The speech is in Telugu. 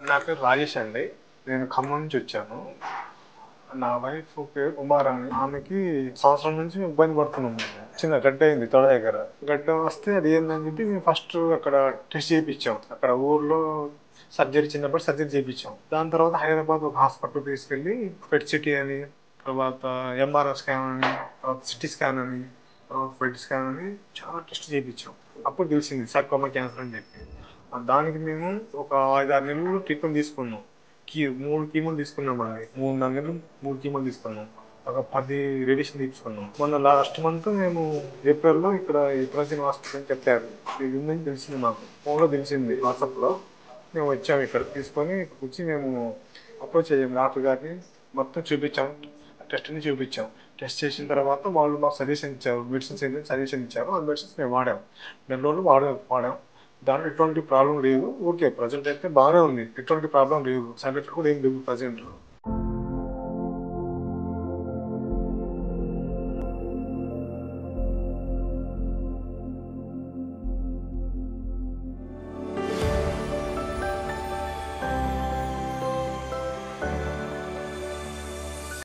నా పేరు రాజేష్ అండి. నేను ఖమ్మం నుంచి వచ్చాను. నా వైఫ్ పేరు ఉమారాణి. ఆమెకి సంవత్సరం నుంచి ఇబ్బంది పడుతున్నాం. చిన్న గడ్డ అయింది తొడ దగ్గర. గడ్డ వస్తే అది ఏందని చెప్పి మేము ఫస్ట్ అక్కడ టెస్ట్ చేయించాం. అక్కడ ఊర్లో చిన్నప్పుడు సర్జరీ చేయించాం. దాని తర్వాత హైదరాబాద్ ఒక హాస్పిటల్ తీసుకెళ్ళి పెట్ సిటీ అని, తర్వాత ఎంఆర్ఐ స్కాన్ అని, తర్వాత సిటీ స్కాన్ అని, తర్వాత పెట్ స్కాన్ అని చాలా టెస్ట్ చేయించాం. అప్పుడు తెలిసింది సర్కోమా క్యాన్సర్ అని చెప్పి. దానికి మేము ఒక 5-6 నెలలు ట్రీట్మెంట్ తీసుకున్నాం. 3 కీమోలు తీసుకున్నామండి. 3-4 నెలలు 3 కీమోలు తీసుకున్నాం. ఒక 10 రేడియేషన్ తీసుకున్నాం. మొన్న లాస్ట్ మంత్ మేము ఏప్రిల్లో ఇక్కడ ఈ ప్రజెంట్ హాస్పిటల్ అని చెప్పారు. ఇది ఉందని తెలిసింది మాకు. ఫోన్లో తెలిసింది, వాట్సాప్లో. మేము వచ్చాము ఇక్కడ తీసుకొని వచ్చి మేము అప్రోచ్ అయ్యాము డాక్టర్ గారిని. మొత్తం చూపించాం, టెస్ట్ ని చూపించాం. టెస్ట్ చేసిన తర్వాత వాళ్ళు మాకు సజెషన్ ఇచ్చారు, మెడిసిన్స్ ఏంటంటే సజెషన్ ఇచ్చారు. ఆ మెడిసిన్స్ మేము వాడాం. 2 రోజులు వాడాం. దాంట్లో ఎటువంటి ప్రాబ్లం లేదు. ఓకే, ప్రజెంట్ అయితే బాగానే ఉంది, ఎటువంటి ప్రాబ్లం లేదు. సైడ్ ఎఫెక్ట్ కూడా ఏం లేవు ప్రజెంట్.